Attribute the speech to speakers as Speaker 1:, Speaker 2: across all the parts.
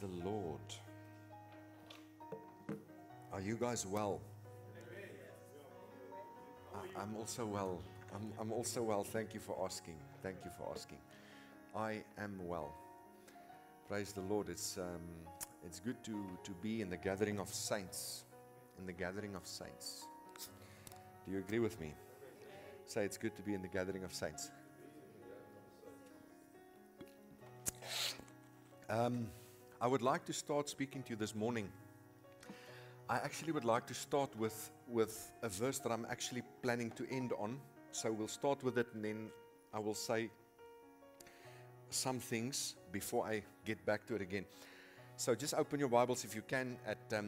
Speaker 1: the Lord. Are you guys well? I'm also well. I'm also well. Thank you for asking. Thank you for asking. I am well. Praise the Lord. It's good to be in the gathering of saints. In the gathering of saints. Do you agree with me? Say it's good to be in the gathering of saints. I would like to start speaking to you this morning. I actually would like to start with a verse that I'm actually planning to end on. So we'll start with it and then I will say some things before I get back to it again. So just open your Bibles if you can at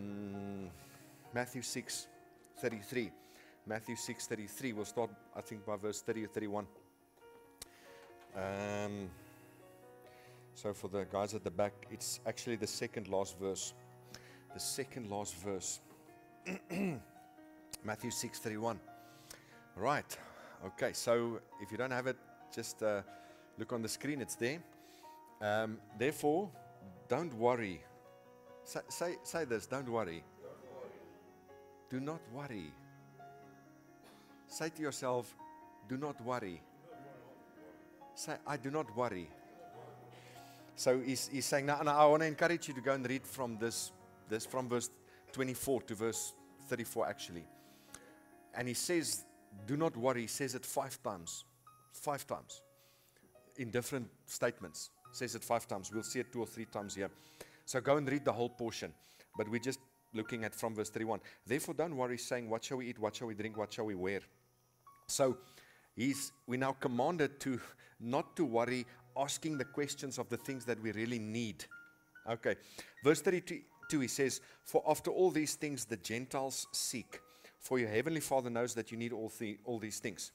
Speaker 1: Matthew 6:33. Matthew 6:33. We'll start, I think, by verse 30 or 31. So for the guys at the back, it's actually the second last verse. The second last verse. Matthew 6:31. Right. Okay, so if you don't have it, just look on the screen, it's there. Therefore, don't worry. Say this, don't worry. Do not worry. Say to yourself, do not worry. Say, I do not worry. So he's saying, now I want to encourage you to go and read from this from verse 24 to verse 34 actually. And he says, do not worry. He says it 5 times. 5 times. In different statements. Says it 5 times. We'll see it 2 or 3 times here. So go and read the whole portion. But we're just looking at from verse 31. Therefore don't worry, saying, what shall we eat? What shall we drink? What shall we wear? So we're now commanded to not to worry, asking the questions of the things that we really need. Okay. Verse 32, he says, for after all these things the Gentiles seek. For your heavenly Father knows that you need all these things.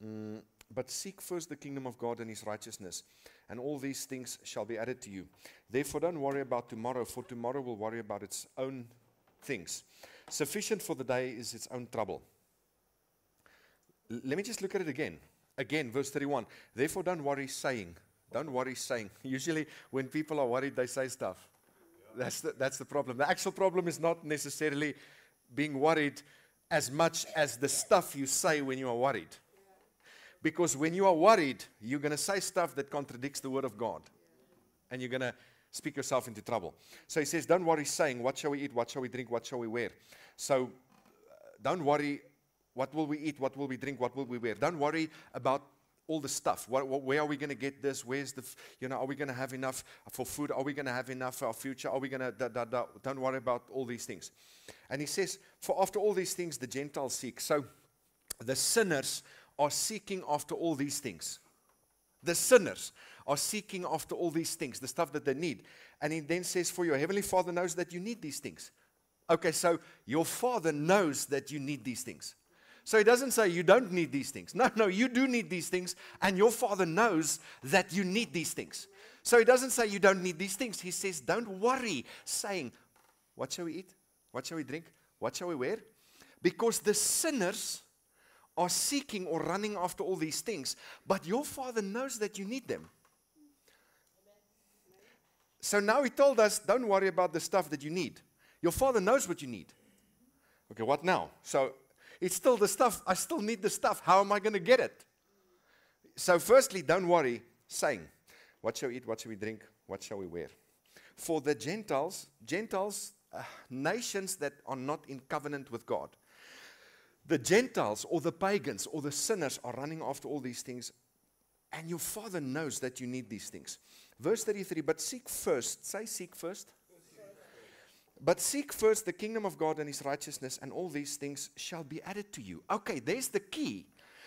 Speaker 1: But seek first the kingdom of God and his righteousness, and all these things shall be added to you. Therefore don't worry about tomorrow, for tomorrow will worry about its own things. Sufficient for the day is its own trouble. Let me just look at it again. Again, verse 31. Therefore don't worry saying. Don't worry saying. Usually when people are worried, they say stuff. That's the problem. The actual problem is not necessarily being worried as much as the stuff you say when you are worried. Because when you are worried, you're going to say stuff that contradicts the word of God. And you're going to speak yourself into trouble. So he says, don't worry saying, what shall we eat, what shall we drink, what shall we wear? So don't worry, what will we eat, what will we drink, what will we wear? Don't worry about all the stuff. Where are we going to get this? Where's the, are we going to have enough for food? Are we going to have enough for our future? Are we going to, don't worry about all these things. And he says, for after all these things, the Gentiles seek. So the sinners are seeking after all these things. The sinners are seeking after all these things, the stuff that they need. And he then says, for your heavenly Father knows that you need these things. Okay, so your Father knows that you need these things. So he doesn't say you don't need these things. No, you do need these things, and your Father knows that you need these things. So he doesn't say you don't need these things. He says, don't worry, saying, what shall we eat? What shall we drink? What shall we wear? Because the sinners are seeking or running after all these things, but your Father knows that you need them. So now he told us, don't worry about the stuff that you need. Your Father knows what you need. Okay, what now? So it's still the stuff. I still need the stuff. How am I going to get it? So firstly, don't worry, saying, what shall we eat, what shall we drink, what shall we wear? For the Gentiles, nations that are not in covenant with God, the Gentiles or the pagans or the sinners are running after all these things, and your Father knows that you need these things. Verse 33, but seek first, say seek first. But seek first the kingdom of God and his righteousness, and all these things shall be added to you. Okay, there's the key.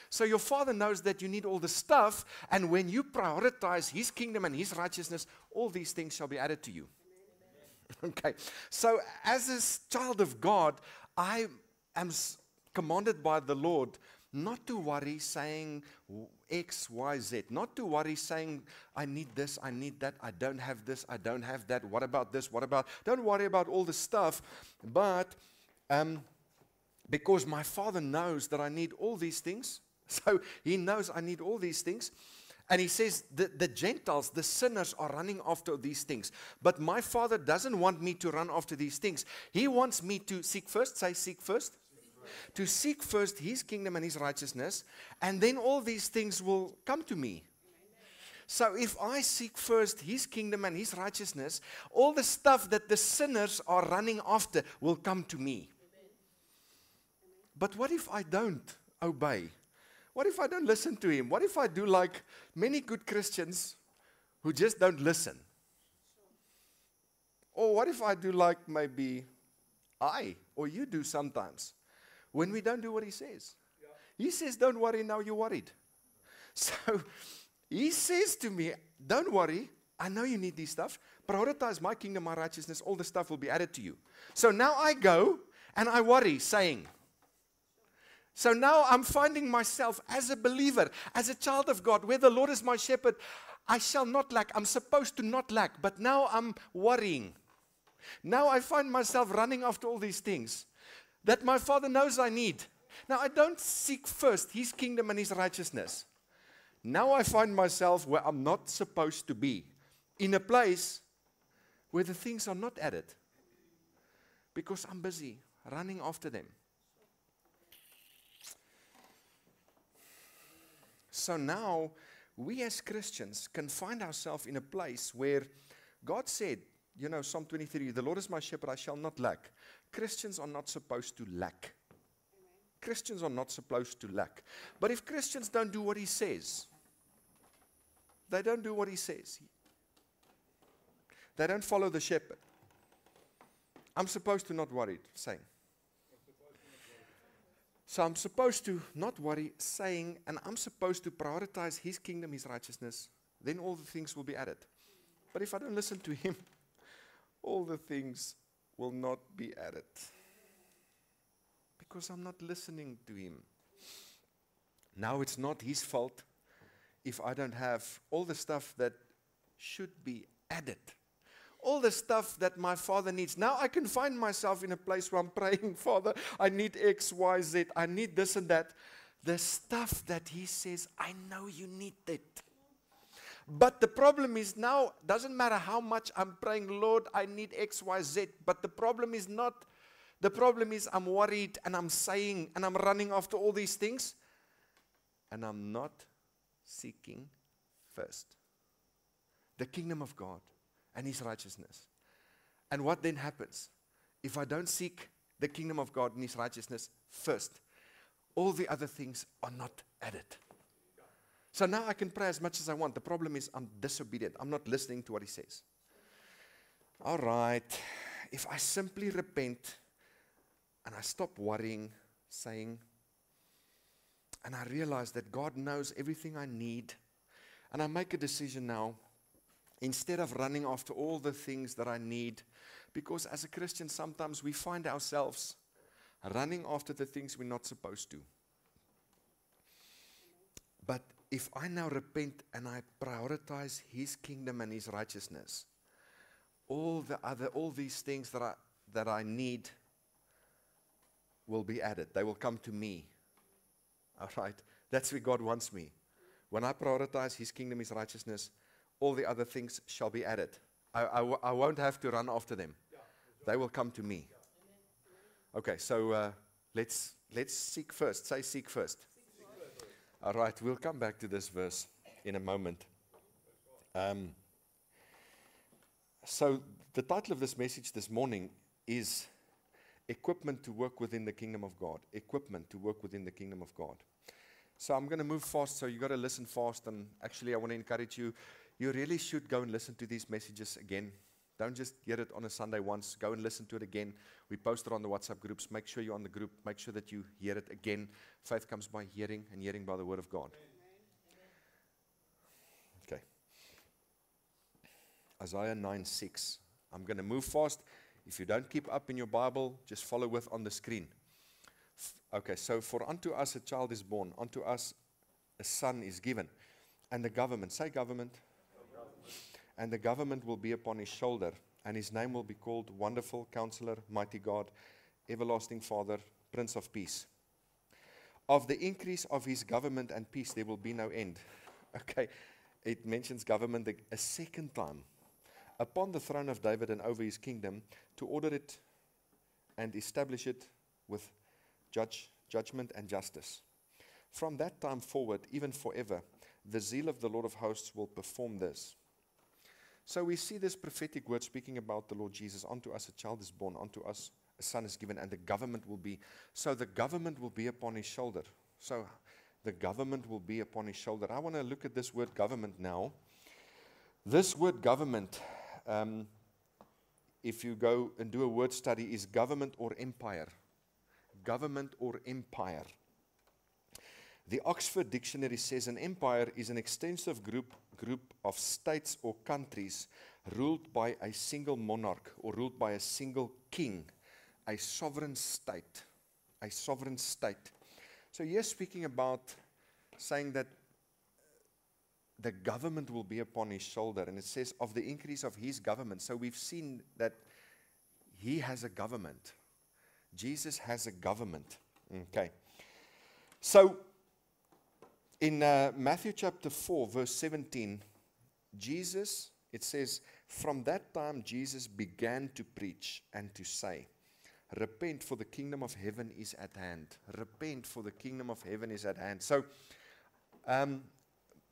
Speaker 1: So your Father knows that you need all the stuff, and when you prioritize his kingdom and his righteousness, all these things shall be added to you. Okay, so as a child of God, I am commanded by the Lord not to worry saying X, Y, Z. Not to worry saying, I need this, I need that, I don't have this, I don't have that. What about this? What about? Don't worry about all the stuff. But because my Father knows that I need all these things. So he knows I need all these things. And he says, the Gentiles, the sinners, are running after these things. But my Father doesn't want me to run after these things. He wants me to seek first. Say, seek first. To seek first His kingdom and His righteousness. And then all these things will come to me. So if I seek first His kingdom and His righteousness, all the stuff that the sinners are running after will come to me. But what if I don't obey? What if I don't listen to Him? What if I do like many good Christians who just don't listen? Or what if I do like maybe I or you do sometimes when we don't do what He says? He says, don't worry, now you're worried. So He says to me, don't worry, I know you need these stuff. Prioritize my kingdom, my righteousness, all the stuff will be added to you. So now I go and I worry, saying, so now I'm finding myself as a believer, as a child of God, where the Lord is my shepherd, I shall not lack. I'm supposed to not lack, but now I'm worrying. Now I find myself running after all these things that my Father knows I need. Now I don't seek first His kingdom and His righteousness. Now I find myself where I'm not supposed to be, in a place where the things are not added, because I'm busy running after them. So now, we as Christians can find ourselves in a place where God said, you know, Psalm 23, the Lord is my shepherd, I shall not lack. Christians are not supposed to lack. Christians are not supposed to lack. But if Christians don't do what He says, they don't do what He says. They don't follow the shepherd. I'm supposed to not worry, saying. So I'm supposed to not worry, saying, and I'm supposed to prioritize His kingdom, His righteousness, then all the things will be added. But if I don't listen to Him, all the things will not be added. Because I'm not listening to Him. Now it's not His fault if I don't have all the stuff that should be added. All the stuff that my Father needs. Now I can find myself in a place where I'm praying, Father, I need X, Y, Z. I need this and that. The stuff that He says, I know you need it. But the problem is now, doesn't matter how much I'm praying, Lord, I need X, Y, Z. But the problem is I'm worried and I'm saying and I'm running after all these things. And I'm not seeking first the kingdom of God and His righteousness. And what then happens? If I don't seek the kingdom of God and His righteousness first, all the other things are not added. So now I can pray as much as I want. The problem is I'm disobedient. I'm not listening to what He says. All right. If I simply repent and I stop worrying, saying, and I realize that God knows everything I need, and I make a decision now, instead of running after all the things that I need, because as a Christian, sometimes we find ourselves running after the things we're not supposed to. But if I now repent and I prioritize His kingdom and His righteousness, all these things that I need will be added. They will come to me. All right? That's where God wants me. When I prioritize His kingdom, His righteousness, all the other things shall be added. I won't have to run after them. They will come to me. Okay, so let's seek first. Say seek first. All right, we'll come back to this verse in a moment. So the title of this message this morning is Equipment to Work Within the Kingdom of God. Equipment to work within the Kingdom of God. So I'm going to move fast, so you got to listen fast. And actually, I want to encourage you. You really should go and listen to these messages again. Don't just hear it on a Sunday once. Go and listen to it again. We post it on the WhatsApp groups. Make sure you're on the group. Make sure that you hear it again. Faith comes by hearing, and hearing by the Word of God. Okay. Isaiah 9:6. I'm going to move fast. If you don't keep up in your Bible, just follow with on the screen. Okay, so for unto us a child is born, unto us a son is given. And the government, say government. And the government will be upon His shoulder, and His name will be called Wonderful Counselor, Mighty God, Everlasting Father, Prince of Peace. Of the increase of His government and peace there will be no end. Okay, it mentions government a second time. Upon the throne of David and over his kingdom, to order it and establish it with judgment and justice. From that time forward, even forever, the zeal of the Lord of hosts will perform this. So we see this prophetic word speaking about the Lord Jesus. Unto us a child is born, unto us a son is given, and the government will be. So the government will be upon his shoulder. So the government will be upon his shoulder. I want to look at this word government now. This word government, if you go and do a word study, is government or empire. Government or empire. The Oxford Dictionary says an empire is an extensive group of states or countries ruled by a single monarch or ruled by a single king, a sovereign state. A sovereign state. So here speaking about saying that the government will be upon his shoulder, and it says of the increase of his government. So we've seen that he has a government. Jesus has a government. Okay. So in Matthew chapter 4, verse 17, Jesus, it says, from that time Jesus began to preach and to say, repent, for the kingdom of heaven is at hand. Repent, for the kingdom of heaven is at hand. So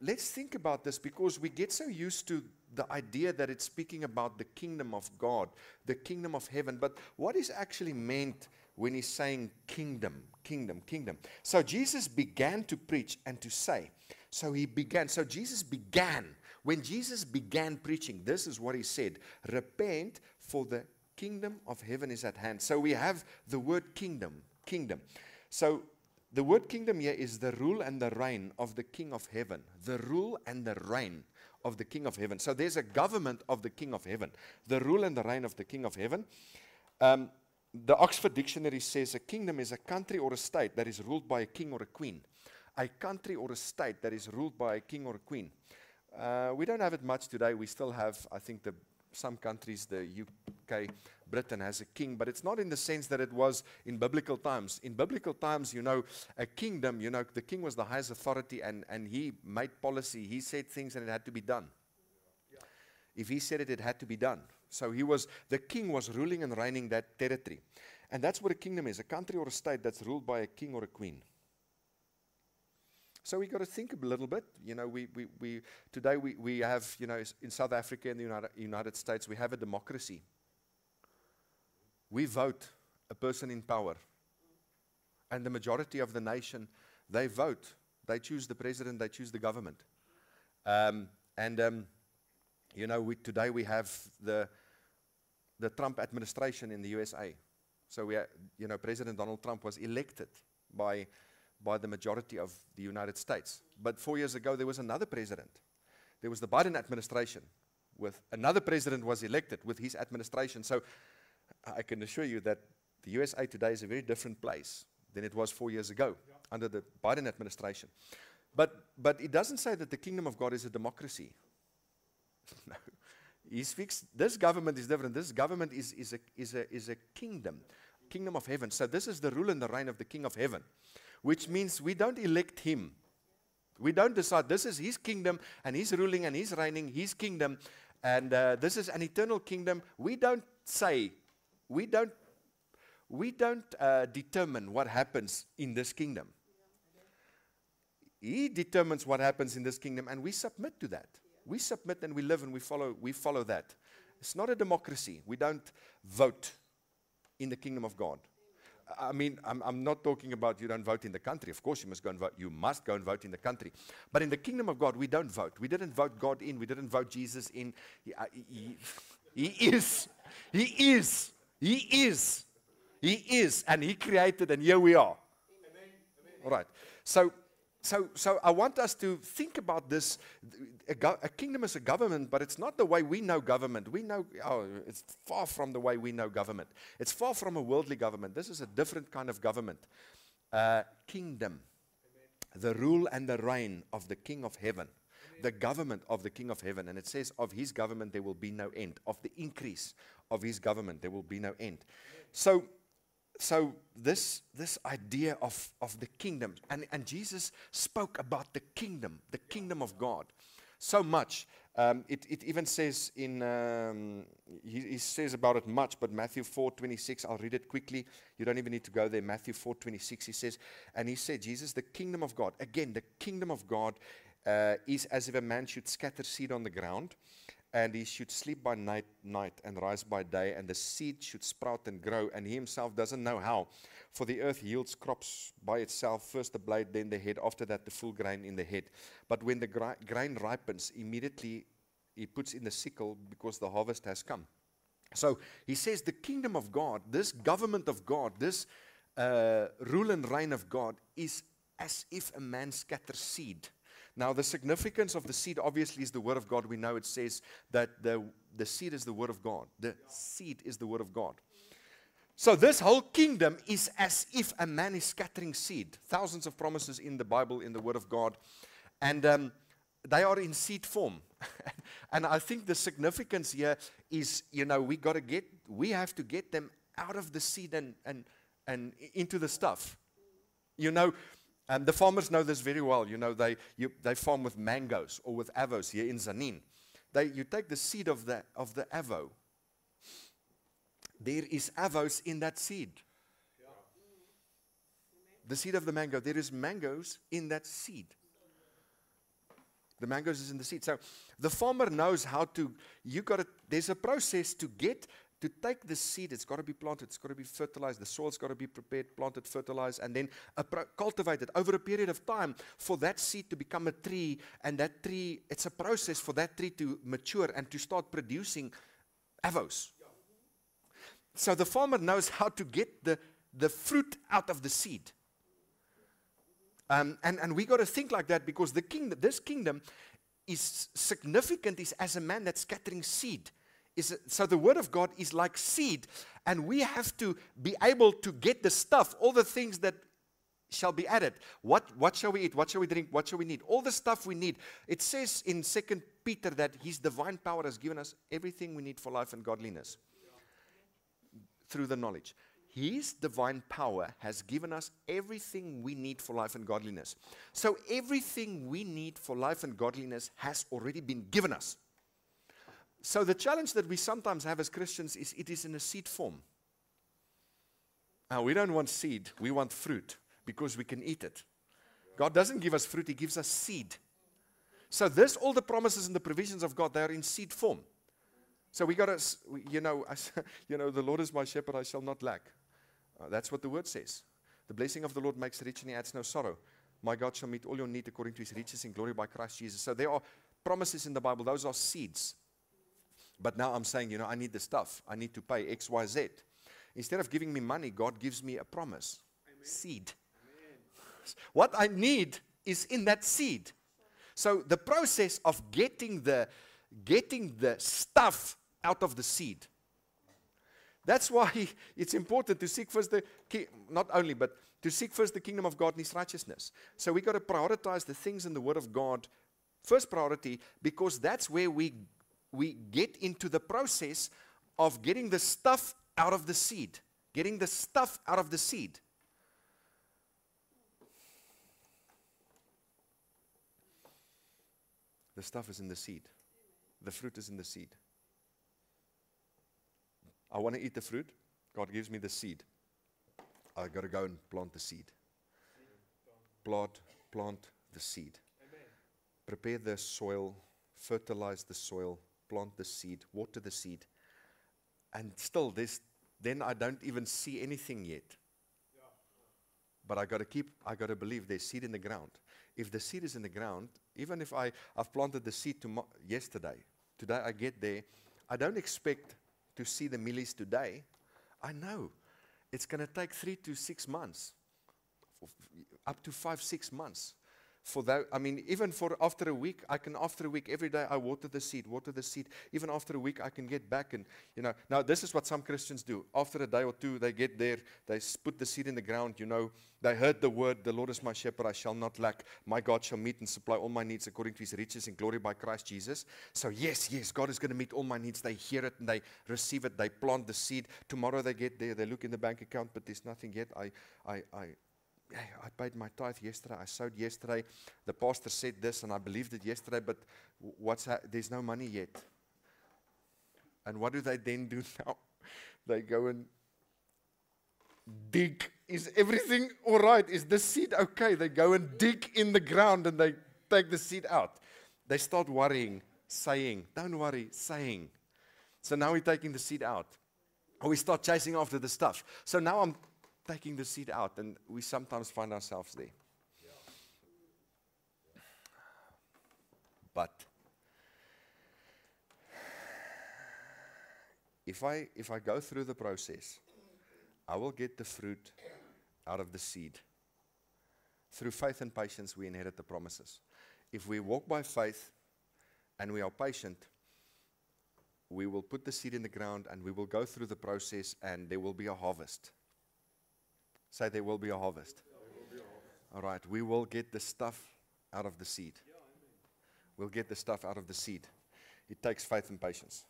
Speaker 1: let's think about this, because we get so used to the idea that it's speaking about the kingdom of God, the kingdom of heaven. But what is actually meant when he's saying kingdom, kingdom, kingdom? So Jesus began to preach and to say. So he began. So Jesus began. When Jesus began preaching, this is what he said. Repent, for the kingdom of heaven is at hand. So we have the word kingdom, kingdom. So the word kingdom here is the rule and the reign of the King of heaven. The rule and the reign of the King of heaven. So there's a government of the King of heaven. The rule and the reign of the King of heaven. The Oxford Dictionary says a kingdom is a country or a state that is ruled by a king or a queen. A country or a state that is ruled by a king or a queen. We don't have it much today. We still have, I think, some countries, the UK, Britain has a king, but it's not in the sense that it was in biblical times. In biblical times, a kingdom, the king was the highest authority, and he made policy. He said things and it had to be done. If he said it, it had to be done. So the king was ruling and reigning that territory. And that's what a kingdom is, a country or a state that's ruled by a king or a queen. So we got to think a little bit. Today we have, in South Africa and the United States, we have a democracy. We vote a person in power. And the majority of the nation, they vote. They choose the president, they choose the government. Today we have the Trump administration in the USA. So President Donald Trump was elected by the majority of the United States. But 4 years ago, there was another president. There was the Biden administration. With another president was elected with his administration. So I can assure you that the USA today is a very different place than it was 4 years ago under the Biden administration. But it doesn't say that the kingdom of God is a democracy. No. He speaks, this government is different. This government is a kingdom of heaven. So this is the rule and the reign of the King of heaven, which means we don't elect him. We don't decide this is his kingdom and he's ruling and he's reigning, his kingdom, and this is an eternal kingdom. We don't say, we don't determine what happens in this kingdom. He determines what happens in this kingdom, and we submit to that. We submit and we live and we follow that. It's not a democracy. We don't vote in the kingdom of God. I mean, I'm not talking about you don't vote in the country. Of course you must go and vote. You must go and vote in the country. But in the kingdom of God, we don't vote. We didn't vote God in. We didn't vote Jesus in. He is. And he created, and here we are. Amen. All right. So I want us to think about this. A kingdom is a government, but it's not the way we know government. It's far from the way we know government. It's far from a worldly government. This is a different kind of government. Kingdom. Amen. The rule and the reign of the King of heaven. Amen. The government of the King of heaven. And it says of his government there will be no end. Of the increase of his government there will be no end. Amen. So this idea of the kingdom, and Jesus spoke about the kingdom of God. So much. It even says in, he says about it much, but Matthew 4:26, I'll read it quickly. You don't even need to go there. Matthew 4:26, he says, and he said, Jesus, the kingdom of God, again, the kingdom of God is as if a man should scatter seed on the ground, and he should sleep by night and rise by day, and the seed should sprout and grow, and he himself doesn't know how. For the earth yields crops by itself, first the blade, then the head, after that the full grain in the head. But when the grain ripens, immediately he puts in the sickle, because the harvest has come. So he says the kingdom of God, this government of God, this rule and reign of God is as if a man scatters seed. Now, the significance of the seed obviously is the word of God. We know it says that the seed is the word of God. The seed is the word of God. So this whole kingdom is as if a man is scattering seed. Thousands of promises in the Bible, in the word of God. And they are in seed form. And I think the significance here is, we have to get them out of the seed and into the stuff. The farmers know this very well. They farm with mangoes or with avos here in Zanin. You take the seed of the avo. There is avos in that seed. The seed of the mango. There is mangoes in that seed. The mangoes is in the seed. So the farmer knows how to. There's a process to take the seed. It's got to be planted. It's got to be fertilized. The soil's got to be prepared, planted, fertilized, and then cultivated over a period of time for that seed to become a tree. And that tree, it's a process for that tree to mature and to start producing avos. So the farmer knows how to get the fruit out of the seed. And we got to think like that, because this kingdom is significant, is as a man that's scattering seed. So the word of God is like seed, and we have to be able to get the stuff, all the things that shall be added. What shall we eat? What shall we drink? What shall we need? All the stuff we need. It says in 2 Peter that his divine power has given us everything we need for life and godliness through the knowledge. His divine power has given us everything we need for life and godliness. So everything we need for life and godliness has already been given us. So the challenge that we sometimes have as Christians is it is in a seed form. Now, we don't want seed, we want fruit, because we can eat it. God doesn't give us fruit, He gives us seed. So all the promises and the provisions of God, they are in seed form. So we got to, the Lord is my shepherd, I shall not lack. That's what the word says. The blessing of the Lord makes rich and He adds no sorrow. My God shall meet all your need according to His riches in glory by Christ Jesus. So there are promises in the Bible. Those are seeds. But now I'm saying, I need the stuff. I need to pay X, Y, Z. Instead of giving me money, God gives me a promise. Amen. Seed. Amen. What I need is in that seed. So the process of getting the stuff out of the seed. That's why it's important to seek first but to seek first the kingdom of God and His righteousness. So we got to prioritize the things in the Word of God, first priority, because that's where we get into the process of getting the stuff out of the seed. Getting the stuff out of the seed. The stuff is in the seed. The fruit is in the seed. I want to eat the fruit. God gives me the seed. I got to go and plant the seed. Plant the seed. Amen. Prepare the soil, fertilize the soil, plant the seed, water the seed. And still, then I don't even see anything yet. But I got to believe there's seed in the ground. If the seed is in the ground, even if I've planted the seed yesterday, today I get there, I don't expect to see the millies today. I know it's going to take 3 to 6 months, up to 5-6 months. For that, even for after a week, every day I water the seed. Even after a week, I can get back and, Now, this is what some Christians do. After a day or two, they get there, they put the seed in the ground, They heard the word, the Lord is my shepherd, I shall not lack. My God shall meet and supply all my needs according to His riches in glory by Christ Jesus. So yes, God is going to meet all my needs. They hear it and they receive it. They plant the seed. Tomorrow they get there, they look in the bank account, but there's nothing yet. hey, I paid my tithe yesterday, I sowed yesterday, the pastor said this and I believed it yesterday, but there's no money yet. And what do they then do now? They go and dig. Is everything all right? Is the seed okay? They go and dig in the ground and they take the seed out. They start worrying, saying, don't worry, saying. So now we're taking the seed out. Or we start chasing after the stuff. So now I'm taking the seed out, and we sometimes find ourselves there. But if I go through the process, I will get the fruit out of the seed. Through faith and patience, we inherit the promises. If we walk by faith and we are patient, we will put the seed in the ground and we will go through the process and there will be a harvest. Say, there will be a harvest. All right, we will get the stuff out of the seed. We'll get the stuff out of the seed. It takes faith and patience.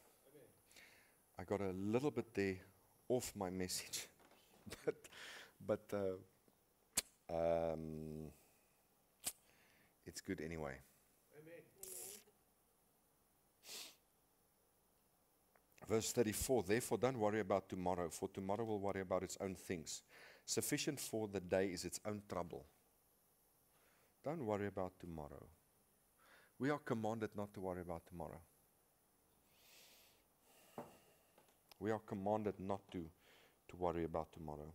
Speaker 1: I got a little bit there off my message, but it's good anyway. Verse 34, therefore don't worry about tomorrow, for tomorrow will worry about its own things. Sufficient for the day is its own trouble. Don't worry about tomorrow. We are commanded not to worry about tomorrow. We are commanded not to worry about tomorrow.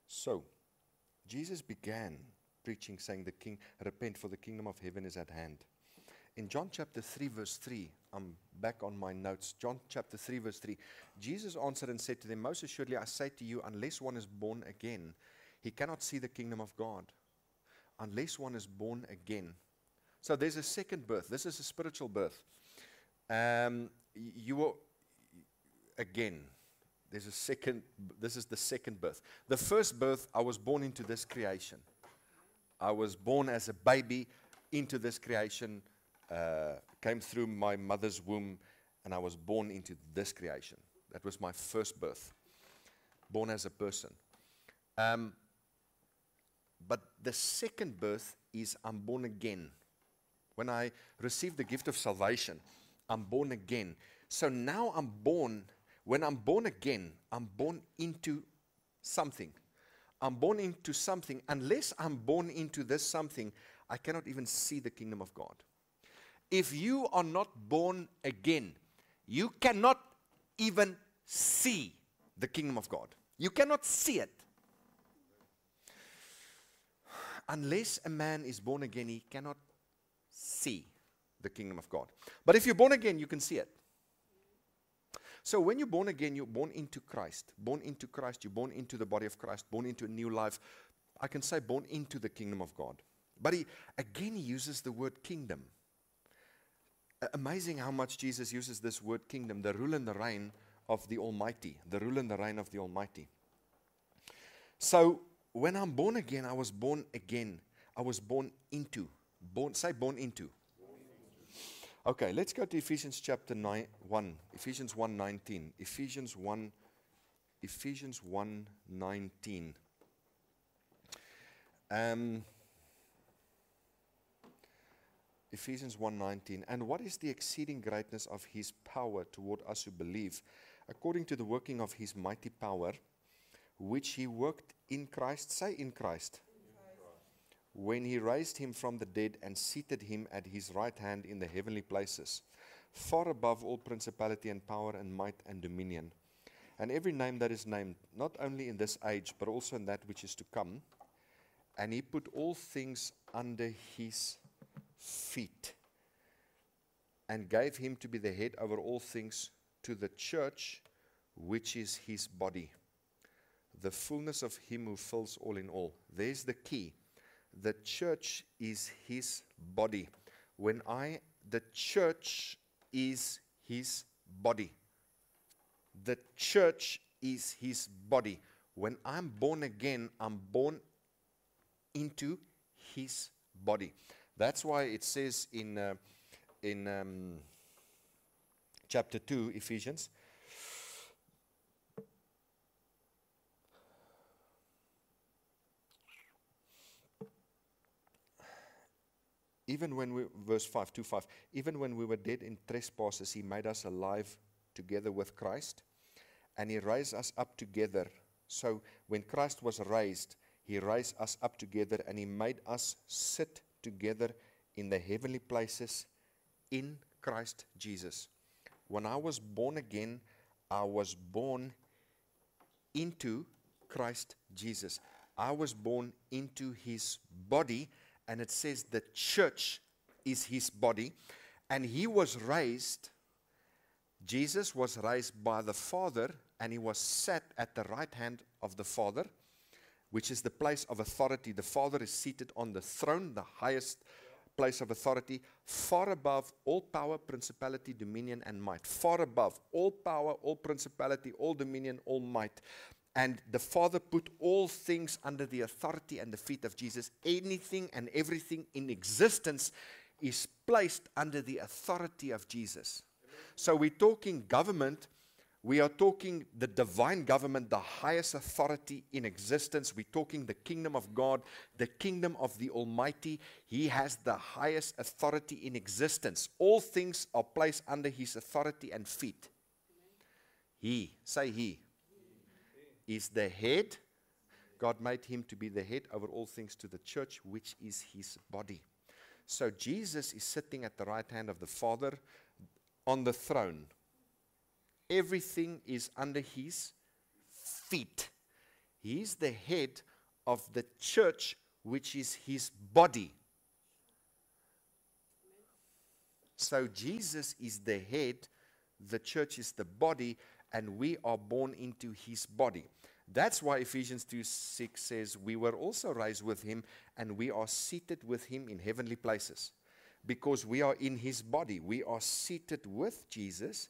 Speaker 1: So, Jesus began preaching, saying, repent, for the kingdom of heaven is at hand. In John chapter 3, verse 3, I'm back on my notes. John chapter 3, verse 3, Jesus answered and said to them, most assuredly I say to you, unless one is born again, he cannot see the kingdom of God. Unless one is born again. So there's a second birth. This is a spiritual birth. You will, again, this is the second birth. The first birth, I was born into this creation. I was born as a baby into this creation, came through my mother's womb, and I was born into this creation. That was my first birth, born as a person. But the second birth is I'm born again. When I received the gift of salvation, I'm born again. So now I'm born, when I'm born again, I'm born into something. I'm born into something. Unless I'm born into this something, I cannot even see the kingdom of God. If you are not born again, you cannot even see the kingdom of God. You cannot see it. Unless a man is born again, he cannot see the kingdom of God. But if you're born again, you can see it. So when you're born again, you're born into Christ. Born into Christ, you're born into the body of Christ, born into a new life. I can say born into the kingdom of God. But he uses the word kingdom. Amazing how much Jesus uses this word kingdom, the rule and the reign of the Almighty. The rule and the reign of the Almighty. So when I'm born again, I was born again. I was born into. Say born into. Okay, let's go to Ephesians chapter 1. Ephesians 1:19. Ephesians 1:19. Ephesians 1:19. And what is the exceeding greatness of his power toward us who believe, according to the working of his mighty power, which he worked in Christ, say in Christ, when he raised him from the dead and seated him at his right hand in the heavenly places, far above all principality and power and might and dominion, and every name that is named, not only in this age, but also in that which is to come. And he put all things under his feet, and gave him to be the head over all things to the church, which is his body, the fullness of him who fills all in all. There's the key. The church is his body. The church is his body. The church is his body. When I'm born again, I'm born into his body. That's why it says in chapter 2, Ephesians. Even when we, verse 5, 2:5, even when we were dead in trespasses, he made us alive together with Christ, and he raised us up together. So when Christ was raised, he raised us up together, and he made us sit together in the heavenly places in Christ Jesus. When I was born again, I was born into Christ Jesus. I was born into his body, and it says the church is his body. And he was raised, Jesus was raised by the Father, and he was sat at the right hand of the Father, which is the place of authority. The Father is seated on the throne, the highest place of authority, far above all power, principality, dominion, and might. Far above all power, all principality, all dominion, all might. And the Father put all things under the authority and the feet of Jesus. Anything and everything in existence is placed under the authority of Jesus. So we're talking government. We are talking the divine government, the highest authority in existence. We're talking the kingdom of God, the kingdom of the Almighty. He has the highest authority in existence. All things are placed under his authority and feet. He, say he, is the head. God made him to be the head over all things to the church, which is his body. So Jesus is sitting at the right hand of the Father on the throne. Everything is under his feet. He is the head of the church, which is his body. So Jesus is the head, the church is the body, and we are born into his body. That's why Ephesians 2:6 says, we were also raised with him, and we are seated with him in heavenly places. Because we are in his body. We are seated with Jesus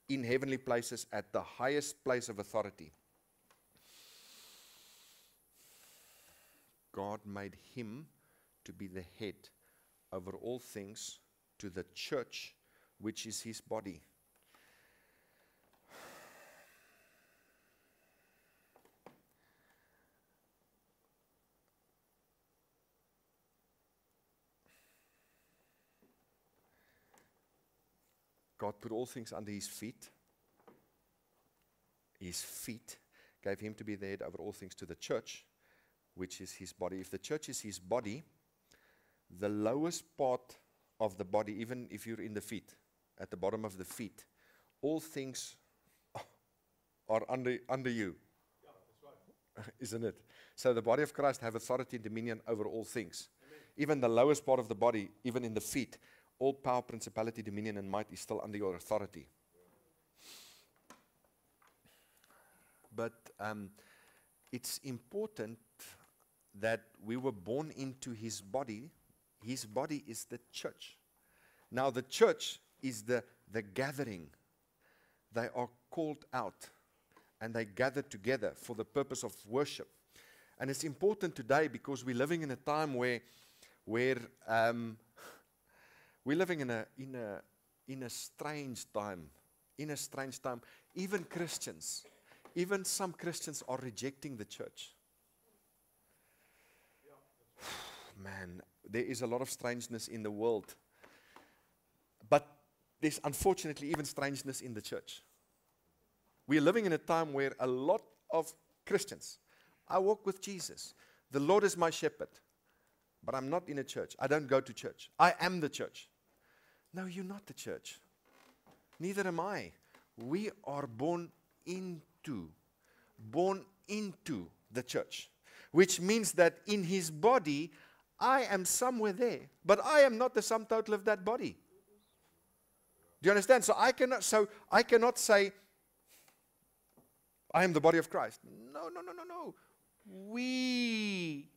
Speaker 1: in heavenly places at the highest place of authority. God made him to be the head over all things to the church, which is his body. God put all things under his feet. His feet gave him to be the head over all things to the church, which is his body. If the church is his body, the lowest part of the body, even if you're in the feet, at the bottom of the feet, all things are under you.
Speaker 2: Yeah, that's right.
Speaker 1: Isn't it? So the body of Christ have authority and dominion over all things. Amen. Even the lowest part of the body, even in the feet, all power, principality, dominion, and might is still under your authority. But it's important that we were born into his body. His body is the church. Now the church is the gathering. They are called out and they gather together for the purpose of worship. And it's important today because we're living in a time where we're living in a strange time. In a strange time, even Christians, even some Christians are rejecting the church. Man, there is a lot of strangeness in the world. But there's unfortunately even strangeness in the church. We're living in a time where a lot of Christians, I walk with Jesus. The Lord is my shepherd. But I'm not in a church. I don't go to church. I am the church. No, you're not the church. Neither am I. We are born into the church. Which means that in his body, I am somewhere there. But I am not the sum total of that body. Do you understand? So I cannot say, I am the body of Christ. No. We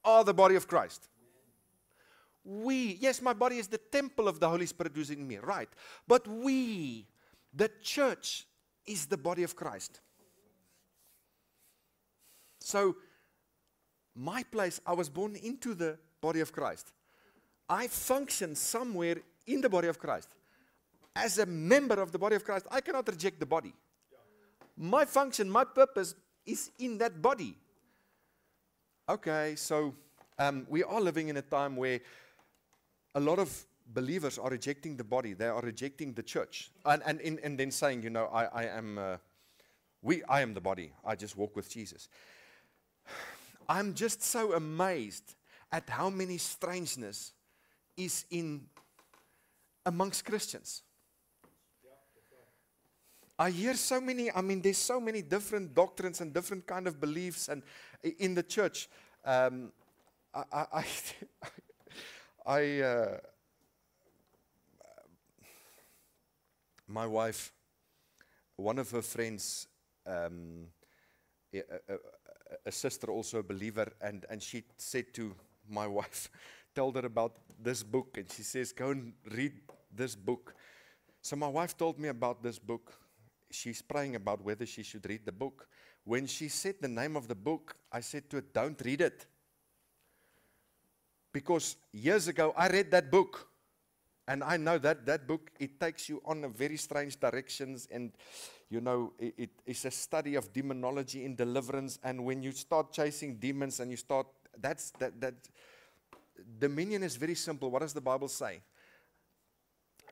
Speaker 1: are the body of Christ. Yes, my body is the temple of the Holy Spirit who's in me, right. But we, the church, is the body of Christ. So, my place, I was born into the body of Christ. I function somewhere in the body of Christ. as a member of the body of Christ, I cannot reject the body. My function, my purpose is in that body. Okay, so we are living in a time where a lot of believers are rejecting the body. They are rejecting the church. And then saying, you know, I am the body. I just walk with Jesus. I'm just so amazed at how many strangeness is in amongst Christians. I hear so many, there's so many different doctrines and different kind of beliefs and in the church. My wife, one of her friends, a sister, also a believer, and she said to my wife, told her about this book, and she says, go and read this book. So my wife told me about this book. She's praying about whether she should read the book. When she said the name of the book, I said to her, don't read it. Because years ago, I read that book. And I know that book, it takes you on a very strange directions. And, you know, it is a study of demonology in deliverance. And when you start chasing demons and you start, that dominion is very simple. What does the Bible say?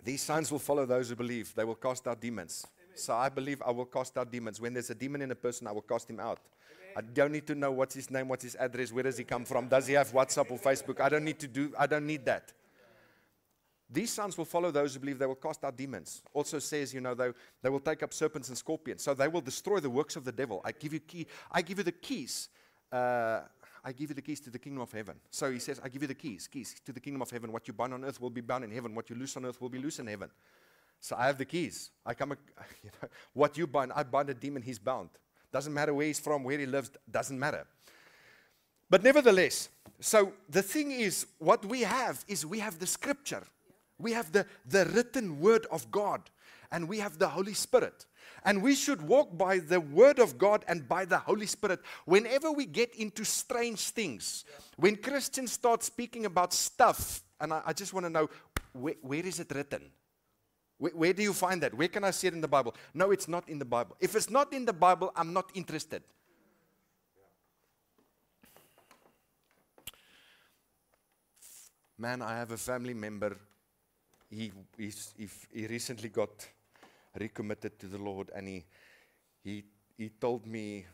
Speaker 1: These signs will follow those who believe. They will cast out demons. Amen. So I believe I will cast out demons. When there's a demon in a person, I will cast him out. Amen. I don't need to know what's his name, what's his address, where does he come from, does he have WhatsApp or Facebook. I don't need that. These signs will follow those who believe. They will cast out demons. Also says, you know, they will take up serpents and scorpions. So they will destroy the works of the devil. I give you the keys. I give you the keys to the kingdom of heaven. So he says, I give you the keys to the kingdom of heaven. What you bind on earth will be bound in heaven. What you loose on earth will be loose in heaven. So I have the keys. What you bind, I bind a demon, he's bound. Doesn't matter where he's from, where he lives, doesn't matter. But nevertheless, so the thing is, what we have is we have the scripture. We have the written word of God. And we have the Holy Spirit. And we should walk by the word of God and by the Holy Spirit whenever we get into strange things. When Christians start speaking about stuff, and I just want to know, where is it written? Where do you find that? Where can I see it in the Bible? No, it's not in the Bible. If it's not in the Bible, I'm not interested. Man, I have a family member. He recently got recommitted to the Lord, and he told me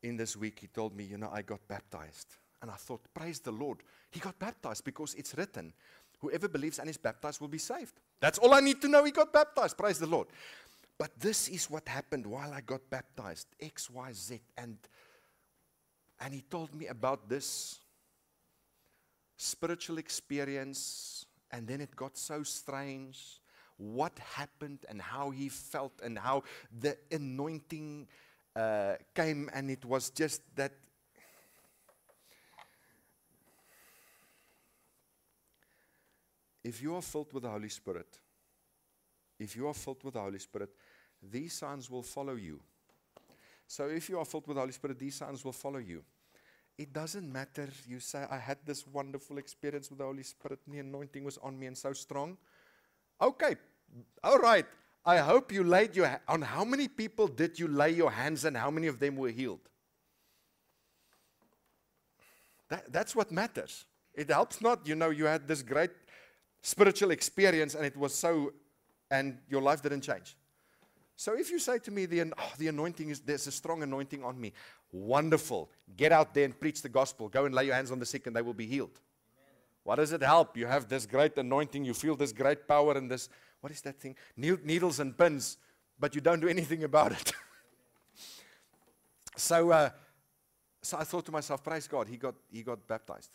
Speaker 1: in this week, he told me, you know, I got baptized. And I thought, praise the Lord. He got baptized because it's written, whoever believes and is baptized will be saved. That's all I need to know. He got baptized. Praise the Lord. But this is what happened while I got baptized. X, Y, Z. And he told me about this spiritual experience, and then it got so strange. What happened and how he felt and how the anointing came, and it was just that. If you are filled with the Holy Spirit, these signs will follow you. So if you are filled with the Holy Spirit, these signs will follow you. It doesn't matter, you say, I had this wonderful experience with the Holy Spirit, and the anointing was on me and so strong. Okay, all right. I hope you laid your on how many people did you lay your hands and how many of them were healed? That's what matters. It helps not, you know, you had this great spiritual experience and it was so, and your life didn't change. So if you say to me, the anointing there's a strong anointing on me, wonderful. Get out there and preach the gospel. Go and lay your hands on the sick and they will be healed. Amen. What does it help? You have this great anointing, you feel this great power and this, what is that thing? Needles and pins, but you don't do anything about it. So I thought to myself, praise God, he got baptized.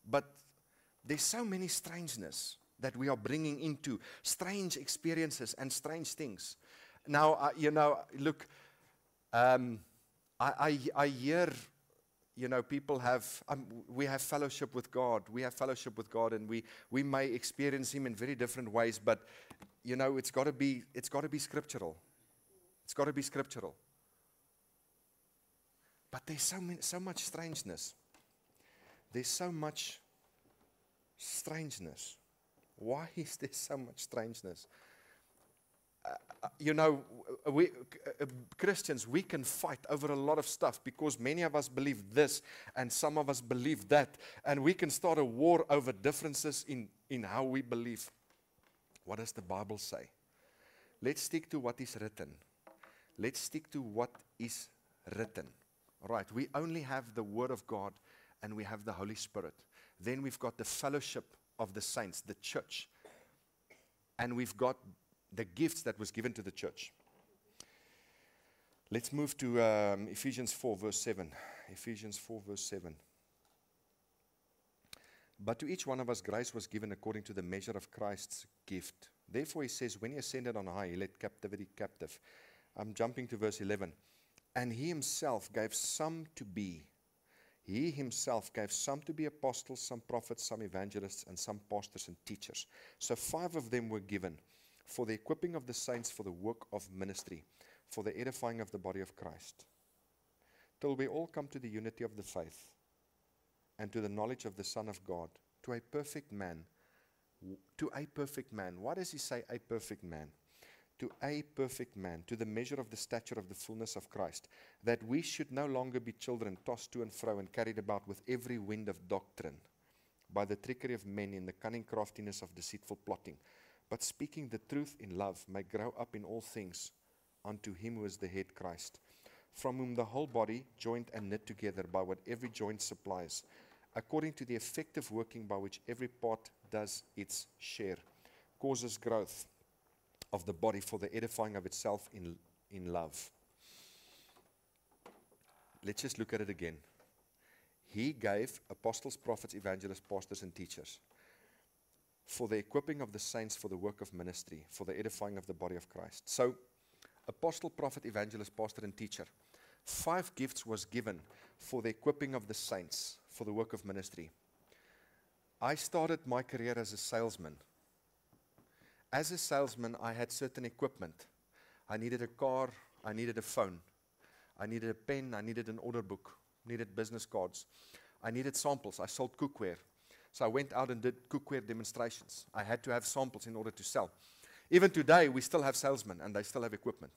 Speaker 1: But there's so many strangeness that we are bringing into strange experiences and strange things. Now, you know, look, I hear, you know, people have, we have fellowship with God. We have fellowship with God, and we may experience Him in very different ways. But, you know, it's got to be scriptural. It's got to be scriptural. But there's so much strangeness. There's so much strangeness Why is there so much strangeness? You know, we Christians, we can fight over a lot of stuff because many of us believe this and some of us believe that. And we can start a war over differences in how we believe. What does the Bible say? Let's stick to what is written. Let's stick to what is written. Right, we only have the Word of God and we have the Holy Spirit. Then we've got the fellowship of the saints, the church. And we've got the gifts that was given to the church. Let's move to Ephesians 4 verse 7. Ephesians 4 verse 7. But to each one of us grace was given according to the measure of Christ's gift. Therefore he says, when he ascended on high, he led captivity captive. I'm jumping to verse 11. And he himself gave some to be. He himself gave some to be apostles, some prophets, some evangelists, and some pastors and teachers. So 5 of them were given for the equipping of the saints for the work of ministry, for the edifying of the body of Christ, till we all come to the unity of the faith and to the knowledge of the Son of God, to a perfect man. To a perfect man. Why does he say a perfect man? To a perfect man, to the measure of the stature of the fullness of Christ, that we should no longer be children tossed to and fro and carried about with every wind of doctrine, by the trickery of men in the cunning craftiness of deceitful plotting, but speaking the truth in love may grow up in all things unto him who is the head, Christ, from whom the whole body, joined and knit together by what every joint supplies, according to the effective working by which every part does its share, causes growth of the body for the edifying of itself in love. Let's just look at it again. He gave apostles, prophets, evangelists, pastors, and teachers for the equipping of the saints for the work of ministry, for the edifying of the body of Christ. So, apostle, prophet, evangelist, pastor, and teacher. 5 gifts was given for the equipping of the saints for the work of ministry. I started my career as a salesman. As a salesman, I had certain equipment. I needed a car, I needed a phone, I needed a pen, I needed an order book, needed business cards. I needed samples. I sold cookware. So I went out and did cookware demonstrations. I had to have samples in order to sell. Even today, we still have salesmen and they still have equipment.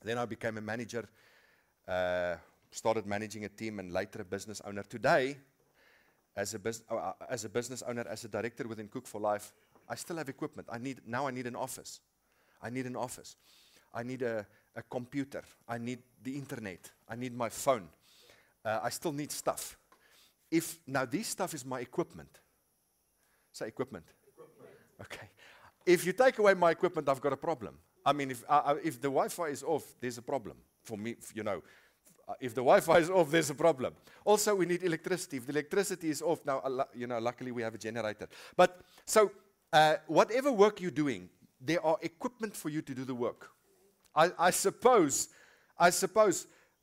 Speaker 1: Then I became a manager, started managing a team and later a business owner. Today, as a business owner, as a director within Cook for Life, I still have equipment. Now I need an office. I need an office. I need a computer. I need the internet. I need my phone. I still need stuff. Now this stuff is my equipment. Say equipment. Okay. If you take away my equipment, I've got a problem. I mean, if the Wi-Fi is off, there's a problem for me, you know. If the Wi-Fi is off, there's a problem. Also, we need electricity. If the electricity is off, now, you know, luckily we have a generator. But, so, whatever work you're doing, there are equipment for you to do the work. I suppose,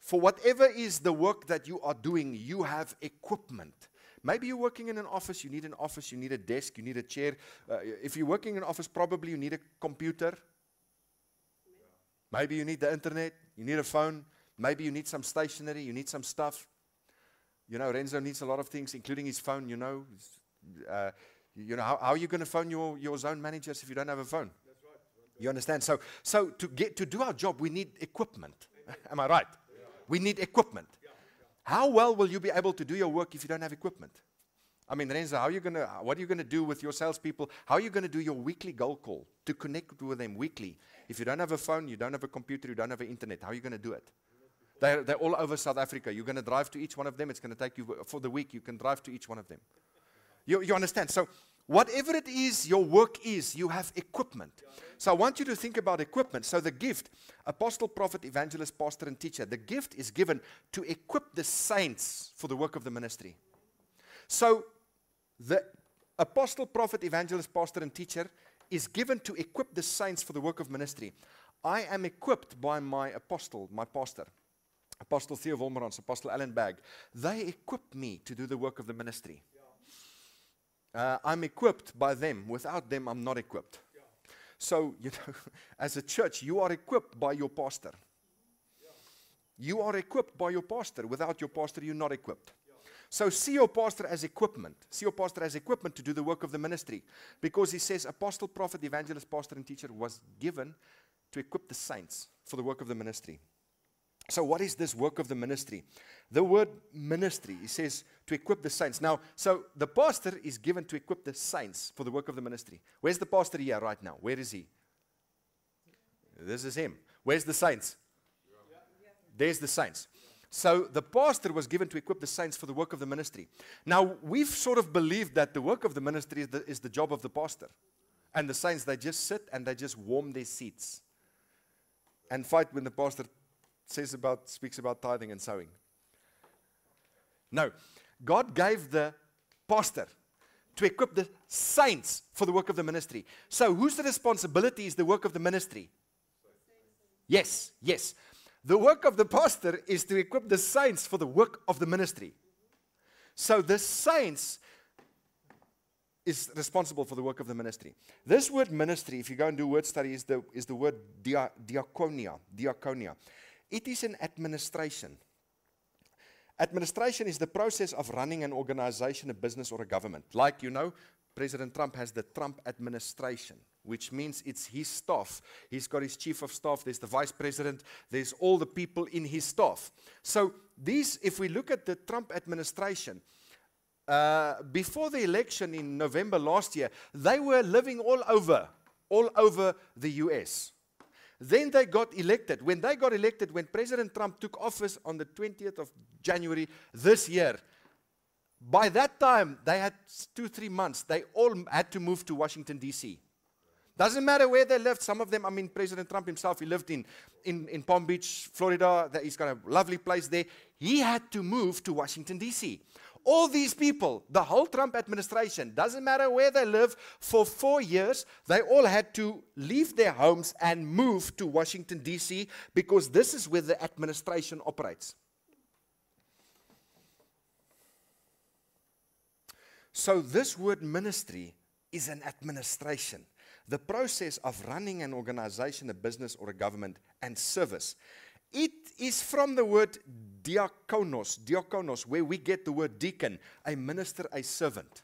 Speaker 1: for whatever is the work that you are doing, you have equipment. Maybe you're working in an office, you need a desk, you need a chair. If you're working in an office, probably you need a computer. Maybe you need the internet, you need a phone. Maybe you need some stationery, you need some stuff. You know, Renzo needs a lot of things, including his phone, you know. How are you going to phone your zone managers if you don't have a phone? That's right. You understand? So to do our job, we need equipment. Am I right? Yeah. We need equipment. Yeah. How well will you be able to do your work if you don't have equipment? I mean, Renzo, what are you going to do with your salespeople? How are you going to do your weekly goal call to connect with them weekly? If you don't have a phone, you don't have a computer, you don't have an internet, how are you going to do it? They're all over South Africa. You're going to drive to each one of them. It's going to take you for the week. You can drive to each one of them. You understand? So whatever it is your work is, you have equipment. So I want you to think about equipment. So the gift, apostle, prophet, evangelist, pastor, and teacher, the gift is given to equip the saints for the work of the ministry. So the apostle, prophet, evangelist, pastor, and teacher is given to equip the saints for the work of ministry. I am equipped by my apostle, my pastor. Apostle Theo Wolmerans, Apostle Alan Bagg, they equip me to do the work of the ministry. I'm equipped by them. Without them, I'm not equipped. So, you know, as a church, you are equipped by your pastor. You are equipped by your pastor. Without your pastor, you're not equipped. So see your pastor as equipment. See your pastor as equipment to do the work of the ministry. Because he says apostle, prophet, evangelist, pastor, and teacher was given to equip the saints for the work of the ministry. So what is this work of the ministry? The word ministry, he says to equip the saints. Now, so the pastor is given to equip the saints for the work of the ministry. Where's the pastor here right now? Where is he? This is him. Where's the saints? There's the saints. So the pastor was given to equip the saints for the work of the ministry. Now, we've sort of believed that the work of the ministry is the job of the pastor. And the saints, they just sit and they just warm their seats and fight when the pastor speaks about tithing and sowing. No, God gave the pastor to equip the saints for the work of the ministry. So whose responsibility is the work of the ministry? Yes. The work of the pastor is to equip the saints for the work of the ministry. So the saints is responsible for the work of the ministry. This word ministry, if you go and do word study, is the word diakonia. It is an administration. Administration is the process of running an organization, a business, or a government. Like, President Trump has the Trump administration, which means it's his staff. He's got his chief of staff, there's the vice president, there's all the people in his staff. So if we look at the Trump administration, before the election in November last year, they were living all over the US. Then they got elected. When they got elected, when President Trump took office on the 20th of January this year, by that time, they had 2-3 months. They all had to move to Washington, D.C. Doesn't matter where they lived. Some of them, President Trump himself, he lived in Palm Beach, Florida. He's got a lovely place there. He had to move to Washington, D.C. All these people, the whole Trump administration, doesn't matter where they live, for 4 years, they all had to leave their homes and move to Washington, D.C., because this is where the administration operates. So this word ministry is an administration. The process of running an organization, a business, or a government, and service. It is from the word diakonos, where we get the word deacon, a minister, a servant.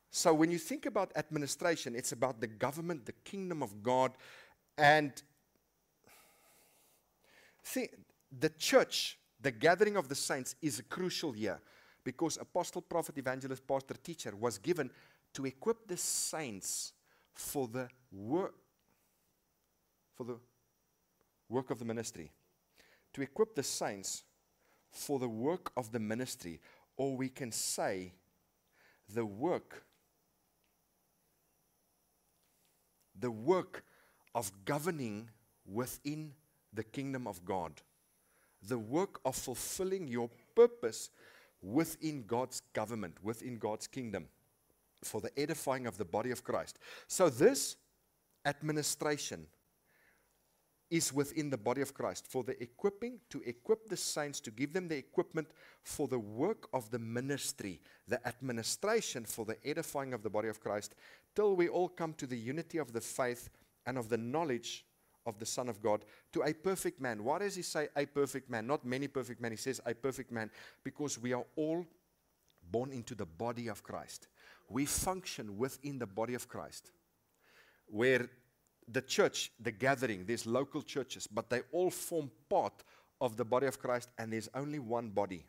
Speaker 1: So when you think about administration, it's about the government, the kingdom of God, and the church, the gathering of the saints, is crucial here, because apostle, prophet, evangelist, pastor, teacher was given to equip the saints for the work of the ministry. To equip the saints for the work of the ministry, or we can say the work of governing within the kingdom of God. The work of fulfilling your purpose within God's government, within God's kingdom, for the edifying of the body of Christ. So this administration is within the body of Christ, for the equipping, to equip the saints, to give them the equipment for the work of the ministry, the administration for the edifying of the body of Christ, till we all come to the unity of the faith and of the knowledge of the Son of God, to a perfect man. Why does he say a perfect man? Not many perfect men. He says a perfect man, because we are all born into the body of Christ. We function within the body of Christ, where the church, the gathering, there's local churches, but they all form part of the body of Christ, and there's only one body.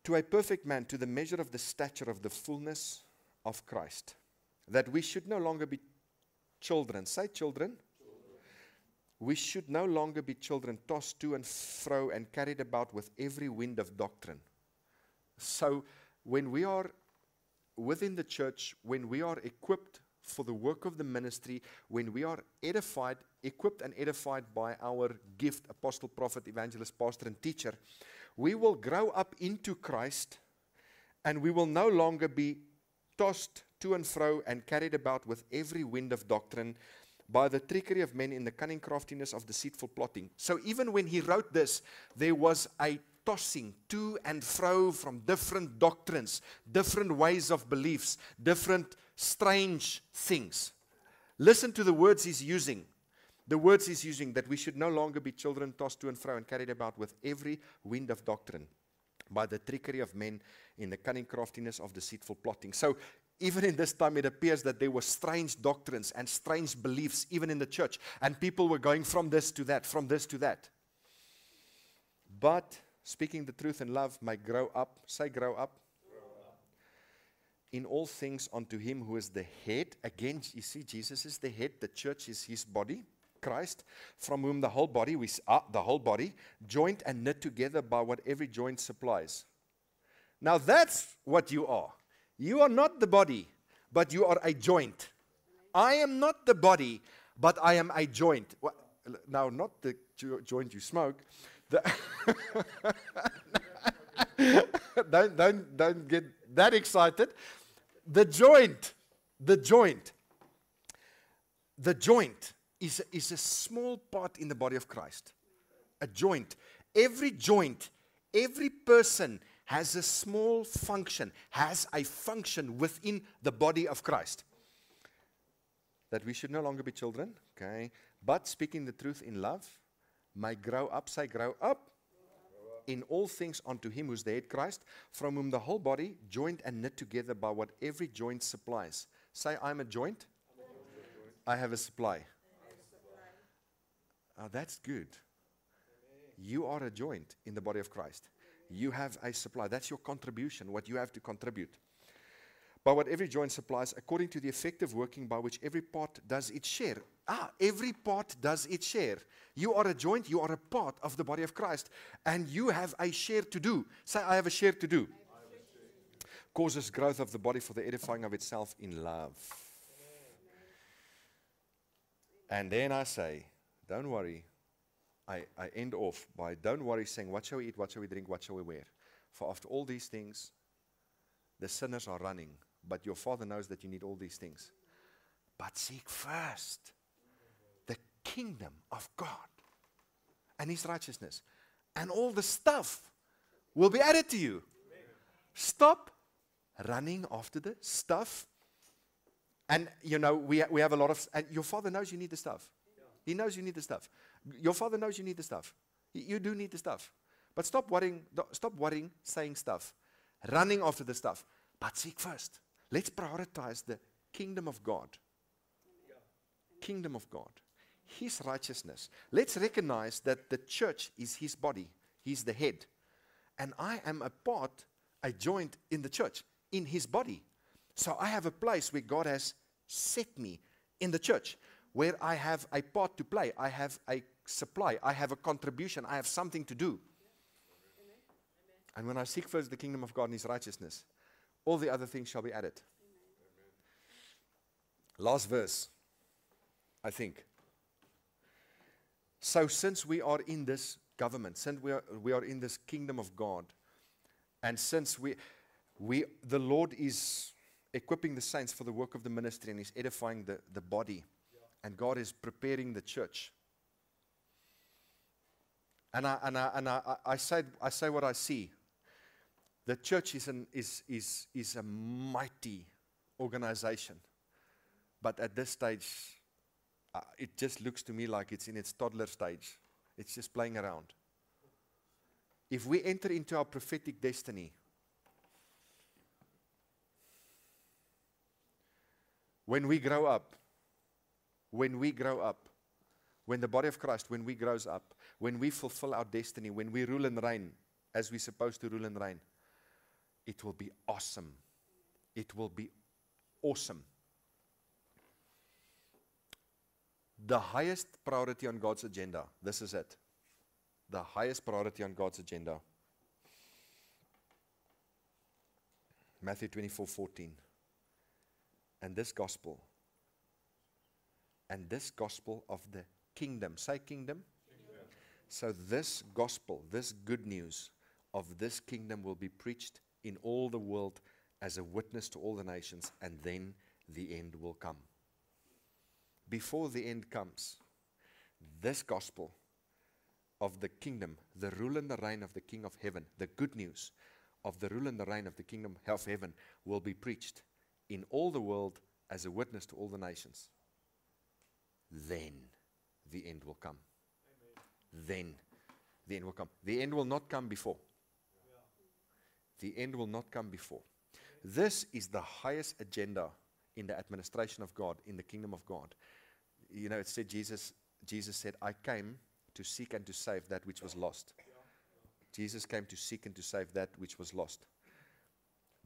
Speaker 1: To a perfect man, to the measure of the stature of the fullness of Christ, that we should no longer be children. Say children. We should no longer be children, tossed to and fro and carried about with every wind of doctrine. So when we are within the church, when we are equipped for the work of the ministry, when we are edified, equipped and edified by our gift, apostle, prophet, evangelist, pastor, and teacher, we will grow up into Christ, and we will no longer be tossed to and fro and carried about with every wind of doctrine, by the trickery of men in the cunning craftiness of deceitful plotting. So even when he wrote this, there was a tossing to and fro from different doctrines, different ways of beliefs, different strange things. Listen to the words he's using. The words he's using, that we should no longer be children tossed to and fro and carried about with every wind of doctrine, by the trickery of men in the cunning craftiness of deceitful plotting. So even in this time, it appears that there were strange doctrines and strange beliefs even in the church. And people were going from this to that, from this to that. But speaking the truth in love may grow up. Say grow up. In all things unto him who is the head. Again, you see, Jesus is the head. The church is his body, Christ, from whom the whole body, joined and knit together by what every joint supplies. Now that's what you are. You are not the body, but you are a joint. I am not the body, but I am a joint. Now, not the joint you smoke. Don't get that excited. The joint is a small part in the body of Christ. A joint. Every joint, every person has a small function, has a function within the body of Christ. That we should no longer be children, okay, but speaking the truth in love, may grow up, say grow up, in all things unto him who's the head, Christ, from whom the whole body, joined and knit together by what every joint supplies. Say, I'm a joint. I have a supply. Oh, that's good. You are a joint in the body of Christ. You have a supply. That's your contribution, what you have to contribute. By what every joint supplies, according to the effective working by which every part does its share. Every part does its share. You are a joint, you are a part of the body of Christ, and you have a share to do. Say, I have a share to do. Causes growth of the body for the edifying of itself in love. And then I say, don't worry. I end off by, don't worry, saying, what shall we eat, what shall we drink, what shall we wear? For after all these things, the sinners are running. But your Father knows that you need all these things. But seek first the kingdom of God and his righteousness. And all the stuff will be added to you. Stop running after the stuff. And, you know, we have a lot of, and your Father knows you need the stuff. He knows you need the stuff. Your Father knows you need the stuff. You do need the stuff. But stop worrying, saying stuff, running after the stuff. But seek first. Let's prioritize the kingdom of God. Kingdom of God. His righteousness. Let's recognize that the church is his body. He's the head. And I am a part, a joint in the church, in his body. So I have a place where God has set me in the church, where I have a part to play. I have a supply. I have a contribution. I have something to do. And when I seek first the kingdom of God and his righteousness, all the other things shall be added. Last verse, I think. So since we are in this government, since we are in this kingdom of God, and since the Lord is equipping the saints for the work of the ministry and is edifying the body, and God is preparing the church. And I say what I see. The church is a mighty organization. But at this stage, it just looks to me like it's in its toddler stage. It's just playing around. If we enter into our prophetic destiny, when we grow up, when the body of Christ, when we grows up, when we fulfill our destiny, when we rule and reign as we're supposed to rule and reign, it will be awesome. It will be awesome. The highest priority on God's agenda, this is it. The highest priority on God's agenda. Matthew 24:14. And this gospel of the kingdom. Say kingdom. So this gospel, this good news of this kingdom will be preached in all the world as a witness to all the nations, and then the end will come. Before the end comes, this gospel of the kingdom, the rule and the reign of the King of heaven, the good news of the rule and the reign of the kingdom of heaven will be preached in all the world as a witness to all the nations. Then the end will come. Then the end will come. The end will not come before. The end will not come before. This is the highest agenda in the administration of God, in the kingdom of God. You know, it said Jesus said, I came to seek and to save that which was lost. Jesus came to seek and to save that which was lost.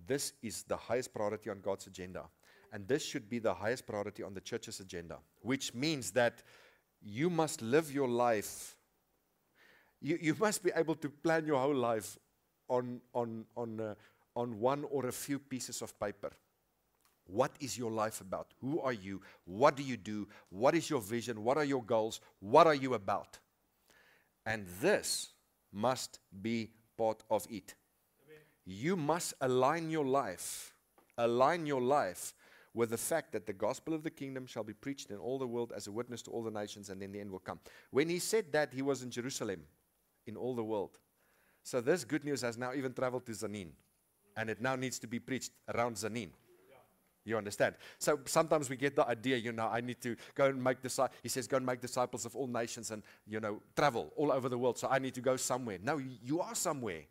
Speaker 1: This is the highest priority on God's agenda. And this should be the highest priority on the church's agenda, which means that you must live your life. You must be able to plan your whole life on one or a few pieces of paper. What is your life about? Who are you? What do you do? What is your vision? What are your goals? What are you about? And this must be part of it. Amen. You must align your life with the fact that the gospel of the kingdom shall be preached in all the world as a witness to all the nations, and then the end will come. When he said that, he was in Jerusalem, in all the world. So this good news has now even traveled to Zanin, and it now needs to be preached around Zanin. You understand? So sometimes we get the idea, I need to go and make disciples. He says, go and make disciples of all nations and, travel all over the world. So I need to go somewhere. No, you are somewhere.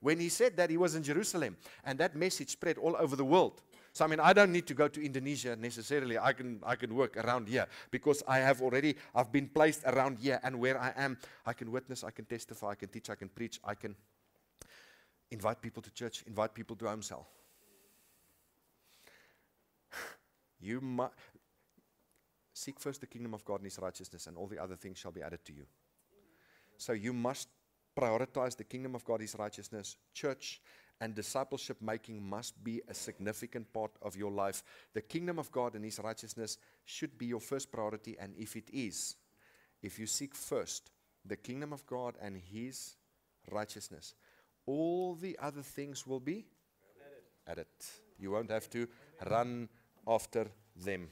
Speaker 1: When he said that, he was in Jerusalem. And that message spread all over the world. So, I don't need to go to Indonesia necessarily. I can work around here because I've been placed around here. And where I am, I can witness, I can testify, I can teach, I can preach, I can invite people to church, invite people to home cell. You must seek first the kingdom of God and his righteousness, and all the other things shall be added to you. So you must prioritize the kingdom of God, his righteousness. Church and discipleship making must be a significant part of your life. The kingdom of God and his righteousness should be your first priority, and if it is, if you seek first the kingdom of God and his righteousness, all the other things will be added. You won't have to run after them.